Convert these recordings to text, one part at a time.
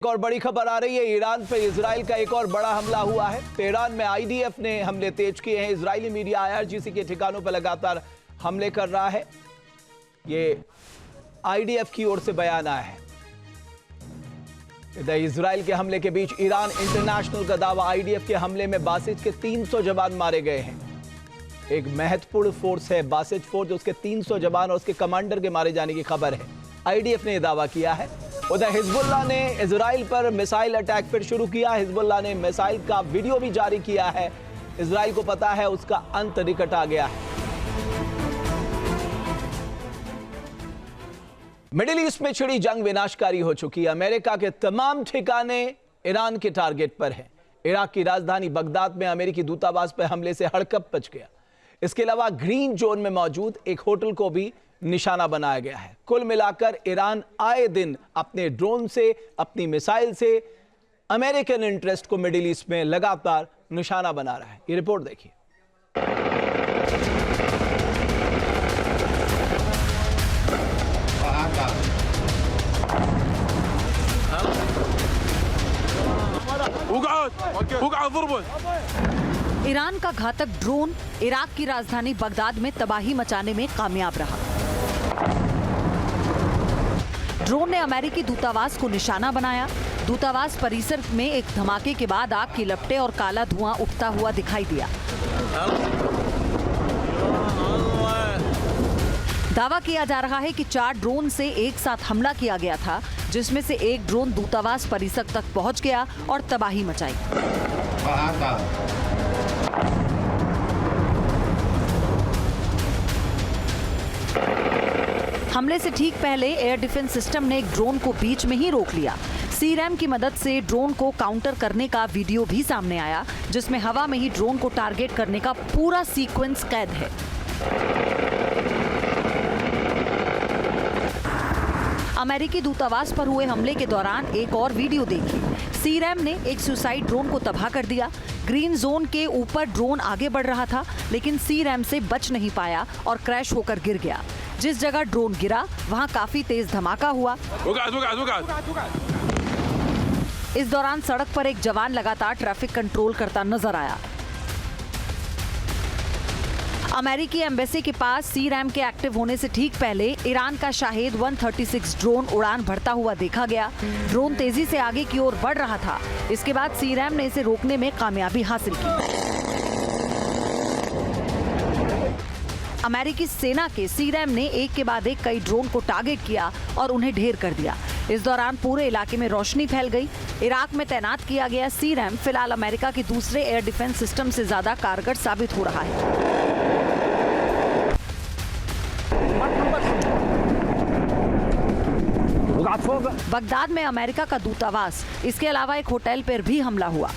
एक और बड़ी खबर आ रही है। ईरान पर इजराइल का एक और बड़ा हमला हुआ है। तेहरान में आईडीएफ ने हमले तेज किए हैं। इजरायली मीडिया आईआरजीसी के ठिकानों पर लगातार हमले कर रहा है। ये आईडीएफ की ओर से बयान आया है। इधर इजराइल के हमले के बीच ईरान इंटरनेशनल का दावा, आईडीएफ के हमले में बासिज के 300 जवान मारे गए हैं। एक महत्वपूर्ण फोर्स है बासिज फोर्स, उसके 300 जवान और उसके कमांडर के मारे जाने की खबर है। आईडीएफ ने यह दावा किया है। उधर हिजबुल्लाह ने इजराइल पर मिसाइल अटैक फिर शुरू किया। हिजबुल्लाह ने मिसाइल का वीडियो भी जारी किया है। इजराइल को पता है उसका अंत निकट आ गया है। मिडिल ईस्ट में छिड़ी जंग विनाशकारी हो चुकी है। अमेरिका के तमाम ठिकाने ईरान के टारगेट पर हैं। इराक की राजधानी बगदाद में अमेरिकी दूतावास पर हमले से हड़कंप मच गया। इसके अलावा ग्रीन जोन में मौजूद एक होटल को भी निशाना बनाया गया है। कुल मिलाकर ईरान आए दिन अपने ड्रोन से, अपनी मिसाइल से अमेरिकन इंटरेस्ट को मिडिल ईस्ट में लगातार निशाना बना रहा है। ये रिपोर्ट देखिए। ईरान का घातक ड्रोन इराक की राजधानी बगदाद में तबाही मचाने में कामयाब रहा। ड्रोन ने अमेरिकी दूतावास को निशाना बनाया। दूतावास परिसर में एक धमाके के बाद आग की लपटें और काला धुआं उठता हुआ दिखाई दिया। दावा किया जा रहा है कि 4 ड्रोन से एक साथ हमला किया गया था, जिसमें से एक ड्रोन दूतावास परिसर तक पहुंच गया और तबाही मचाई। हमले से ठीक पहले एयर डिफेंस सिस्टम ने एक ड्रोन को बीच में ही रोक लिया। सीरैम की मदद से ड्रोन को काउंटर करने का वीडियो भी सामने आया, जिसमें हवा में ही ड्रोन को टारगेट करने का पूरा सीक्वेंस कैद है। अमेरिकी दूतावास पर हुए हमले के दौरान एक और वीडियो देखी। सीरैम ने एक सुसाइड ड्रोन को तबाह कर दिया। ग्रीन जोन के ऊपर ड्रोन आगे बढ़ रहा था, लेकिन सीरैम से बच नहीं पाया और क्रैश होकर गिर गया। जिस जगह ड्रोन गिरा वहां काफी तेज धमाका हुआ। इस दौरान सड़क पर एक जवान लगातार ट्रैफिक कंट्रोल करता नजर आया। अमेरिकी एम्बेसी के पास सीरैम के एक्टिव होने से ठीक पहले ईरान का शाहिद 136 ड्रोन उड़ान भरता हुआ देखा गया। ड्रोन तेजी से आगे की ओर बढ़ रहा था। इसके बाद सीरैम ने इसे रोकने में कामयाबी हासिल की। अमेरिकी सेना के सीरैम ने एक के बाद एक कई ड्रोन को टारगेट किया और उन्हें ढेर कर दिया। इस दौरान पूरे इलाके में रोशनी फैल गई। इराक में तैनात किया गया सीरैम फिलहाल अमेरिका के दूसरे एयर डिफेंस सिस्टम से ज्यादा कारगर साबित हो रहा है। बगदाद में अमेरिका का दूतावास, इसके अलावा एक होटल पर भी हमला हुआ।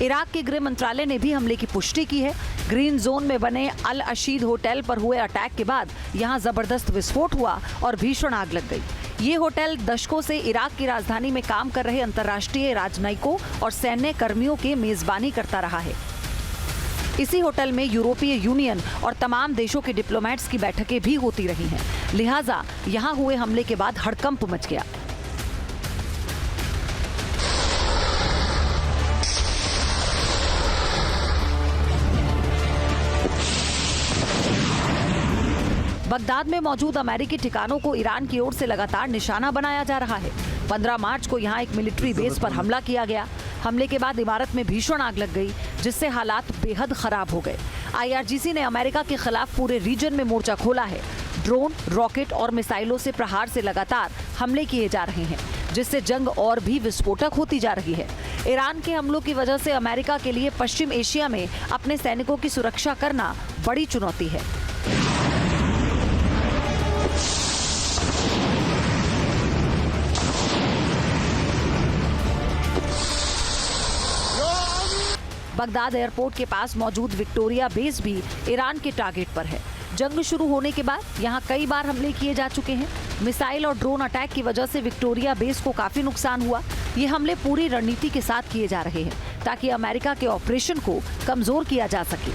इराक के गृह मंत्रालय ने भी हमले की पुष्टि की है। ग्रीन जोन में बने अल अशीद होटल पर हुए अटैक के बाद यहां जबरदस्त विस्फोट हुआ और भीषण आग लग गई। ये होटल दशकों से इराक की राजधानी में काम कर रहे अंतर्राष्ट्रीय राजनयिकों और सैन्य कर्मियों के मेजबानी करता रहा है। इसी होटल में यूरोपीय यूनियन और तमाम देशों के डिप्लोमेट्स की बैठकें भी होती रही हैं। लिहाजा यहां हुए हमले के बाद हड़कंप मच गया। बगदाद में मौजूद अमेरिकी ठिकानों को ईरान की ओर से लगातार निशाना बनाया जा रहा है। 15 मार्च को यहां एक मिलिट्री बेस पर हमला किया गया। हमले के बाद इमारत में भीषण आग लग गई, जिससे हालात बेहद खराब हो गए। आईआरजीसी ने अमेरिका के खिलाफ पूरे रीजन में मोर्चा खोला है। ड्रोन, रॉकेट और मिसाइलों से प्रहार से लगातार हमले किए जा रहे हैं, जिससे जंग और भी विस्फोटक होती जा रही है। ईरान के हमलों की वजह से अमेरिका के लिए पश्चिम एशिया में अपने सैनिकों की सुरक्षा करना बड़ी चुनौती है। बगदाद एयरपोर्ट के पास मौजूद विक्टोरिया बेस भी ईरान के टारगेट पर है। जंग शुरू होने के बाद यहां कई बार हमले किए जा चुके हैं। मिसाइल और ड्रोन अटैक की वजह से विक्टोरिया बेस को काफी नुकसान हुआ। ये हमले पूरी रणनीति के साथ किए जा रहे हैं, ताकि अमेरिका के ऑपरेशन को कमजोर किया जा सके।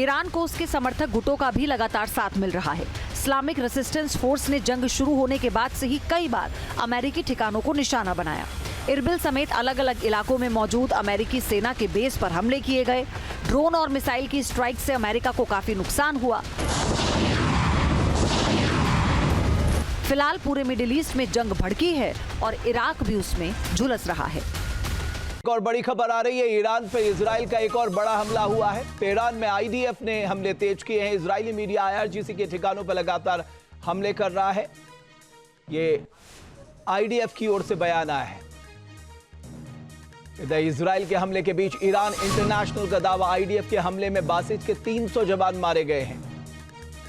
ईरान को उसके समर्थक गुटों का भी लगातार साथ मिल रहा है। इस्लामिक रेसिस्टेंस फोर्स ने जंग शुरू होने के बाद से ही कई बार अमेरिकी ठिकानों को निशाना बनाया। इरबिल समेत अलग अलग इलाकों में मौजूद अमेरिकी सेना के बेस पर हमले किए गए। ड्रोन और मिसाइल की स्ट्राइक से अमेरिका को काफी नुकसान हुआ। फिलहाल पूरे मिडिल ईस्ट में जंग भड़की है और इराक भी उसमें झुलस रहा है। एक और बड़ी खबर आ रही है, ईरान पर इजराइल का एक और बड़ा हमला हुआ है। तेहरान में आईडीएफ ने हमले तेज किए हैं। इजरायली मीडिया आईआरजीसी के ठिकानों पर लगातार हमले कर रहा है। ये आईडीएफ की ओर से बयान आया है। इधर इजराइल के हमले के बीच ईरान इंटरनेशनल का दावा, आईडीएफ के हमले में बासिज के 300 जवान मारे गए हैं।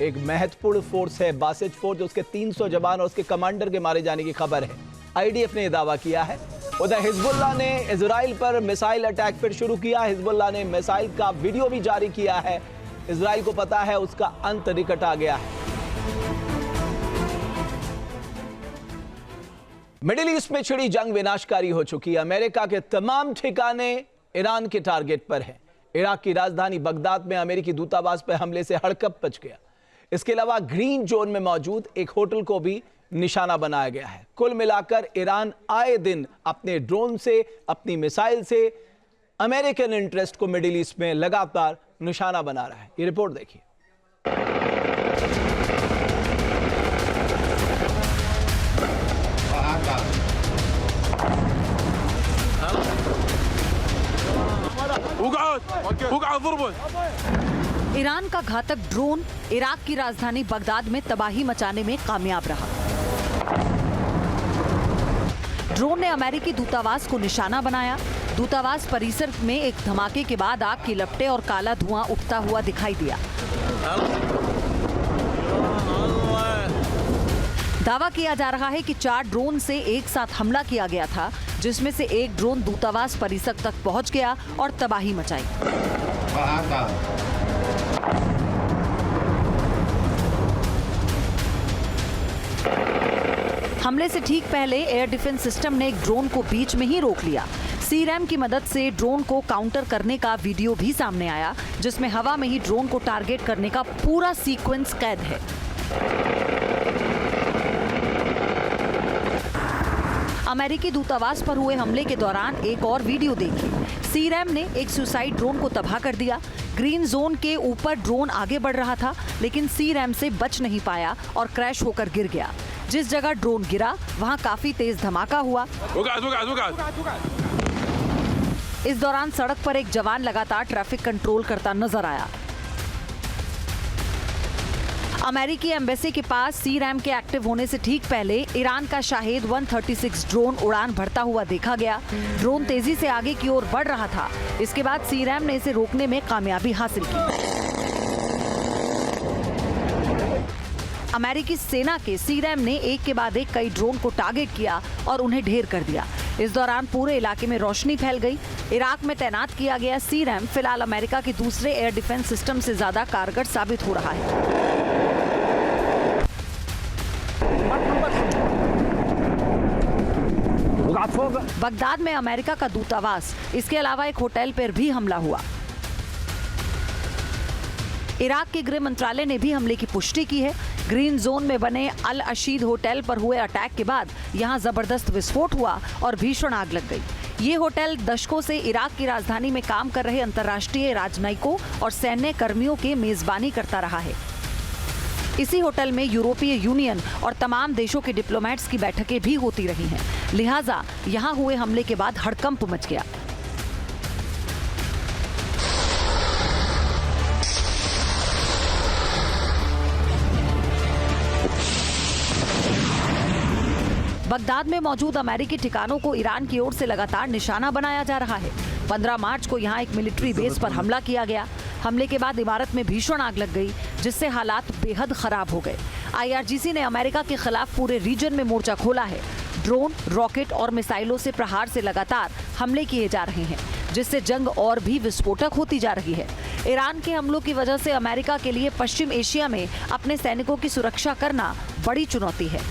एक महत्वपूर्ण फोर्स है बासिज फोर्स, उसके 300 जवान और उसके कमांडर के मारे जाने की खबर है। आईडीएफ ने यह दावा किया है। उधर हिजबुल्लाह ने इजराइल पर मिसाइल अटैक फिर शुरू किया। हिजबुल्लाह ने मिसाइल का वीडियो भी जारी किया है। इजराइल को पता है उसका अंत निकट आ गया है। मिडिल ईस्ट में छिड़ी जंग विनाशकारी हो चुकी है। अमेरिका के तमाम ठिकाने ईरान के टारगेट पर हैं। इराक की राजधानी बगदाद में अमेरिकी दूतावास पर हमले से हड़कंप मच गया। इसके अलावा ग्रीन जोन में मौजूद एक होटल को भी निशाना बनाया गया है। कुल मिलाकर ईरान आए दिन अपने ड्रोन से, अपनी मिसाइल से अमेरिकन इंटरेस्ट को मिडिल ईस्ट में लगातार निशाना बना रहा है। ये रिपोर्ट देखिए। ईरान का घातक ड्रोन इराक की राजधानी बगदाद में तबाही मचाने में कामयाब रहा। ड्रोन ने अमेरिकी दूतावास को निशाना बनाया। दूतावास परिसर में एक धमाके के बाद आग की लपटें और काला धुआं उठता हुआ दिखाई दिया। दावा किया जा रहा है कि 4 ड्रोन से एक साथ हमला किया गया था, जिसमें से एक ड्रोन दूतावास परिसर तक पहुंच गया और तबाही मचाई। हमले से ठीक पहले एयर डिफेंस सिस्टम ने एक ड्रोन को बीच में ही रोक लिया। सीरैम की मदद से ड्रोन को काउंटर करने का वीडियो भी सामने आया, जिसमें हवा में ही ड्रोन को टारगेट करने का पूरा सीक्वेंस कैद है। अमेरिकी दूतावास पर हुए हमले के दौरान एक और वीडियो देखिए। सीरैम ने एक सुसाइड ड्रोन को तबाह कर दिया। ग्रीन जोन के ऊपर ड्रोन आगे बढ़ रहा था, लेकिन सीरैम से बच नहीं पाया और क्रैश होकर गिर गया। जिस जगह ड्रोन गिरा वहां काफी तेज धमाका हुआ। इस दौरान सड़क पर एक जवान लगातार ट्रैफिक कंट्रोल करता नजर आया। अमेरिकी एम्बेसी के पास सीरैम के एक्टिव होने से ठीक पहले ईरान का शाहिद 136 ड्रोन उड़ान भरता हुआ देखा गया। ड्रोन तेजी से आगे की ओर बढ़ रहा था। इसके बाद सीरैम ने इसे रोकने में कामयाबी हासिल की। अमेरिकी सेना के सीरैम ने एक के बाद एक कई ड्रोन को टारगेट किया और उन्हें ढेर कर दिया। इस दौरान पूरे इलाके में रोशनी फैल गई। इराक में तैनात किया गया सीरैम फिलहाल अमेरिका के दूसरे एयर डिफेंस सिस्टम से ज्यादा कारगर साबित हो रहा है। बगदाद में अमेरिका का दूतावास, इसके अलावा एक होटल पर भी हमला हुआ। इराक के गृह मंत्रालय ने भी हमले की पुष्टि की है। ग्रीन जोन में बने अल अशीद होटल पर हुए अटैक के बाद यहां जबरदस्त विस्फोट हुआ और भीषण आग लग गई। ये होटल दशकों से इराक की राजधानी में काम कर रहे अंतर्राष्ट्रीय राजनयिकों और सैन्य कर्मियों के मेजबानी करता रहा है। इसी होटल में यूरोपीय यूनियन और तमाम देशों के डिप्लोमेट्स की बैठकें भी होती रही हैं। लिहाजा यहां हुए हमले के बाद हड़कंप मच गया। बगदाद में मौजूद अमेरिकी ठिकानों को ईरान की ओर से लगातार निशाना बनाया जा रहा है। 15 मार्च को यहां एक मिलिट्री बेस पर हमला किया गया। हमले के बाद इमारत में भीषण आग लग गई, जिससे हालात बेहद खराब हो गए। आईआरजीसी ने अमेरिका के खिलाफ पूरे रीजन में मोर्चा खोला है। ड्रोन, रॉकेट और मिसाइलों से प्रहार से लगातार हमले किए जा रहे हैं, जिससे जंग और भी विस्फोटक होती जा रही है। ईरान के हमलों की वजह से अमेरिका के लिए पश्चिम एशिया में अपने सैनिकों की सुरक्षा करना बड़ी चुनौती है।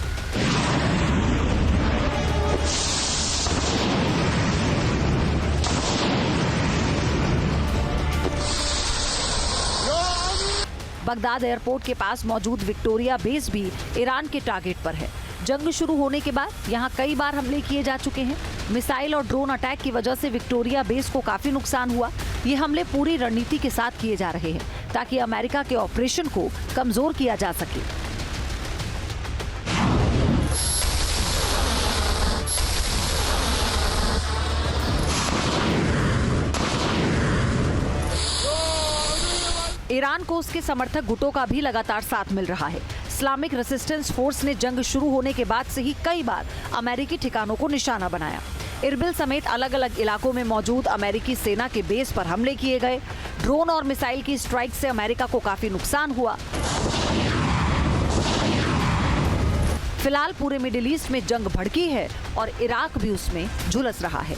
बगदाद एयरपोर्ट के पास मौजूद विक्टोरिया बेस भी ईरान के टारगेट पर है। जंग शुरू होने के बाद यहाँ कई बार हमले किए जा चुके हैं। मिसाइल और ड्रोन अटैक की वजह से विक्टोरिया बेस को काफी नुकसान हुआ। ये हमले पूरी रणनीति के साथ किए जा रहे हैं ताकि अमेरिका के ऑपरेशन को कमजोर किया जा सके। ईरान को उसके समर्थक गुटों का भी लगातार साथ मिल रहा है। इस्लामिक रेसिस्टेंस फोर्स ने जंग शुरू होने के बाद से ही कई बार अमेरिकी ठिकानों को निशाना बनाया। इरबिल समेत अलग अलग इलाकों में मौजूद अमेरिकी सेना के बेस पर हमले किए गए। ड्रोन और मिसाइल की स्ट्राइक से अमेरिका को काफी नुकसान हुआ। फिलहाल पूरे मिडिल ईस्ट में जंग भड़की है और इराक भी उसमें झुलस रहा है।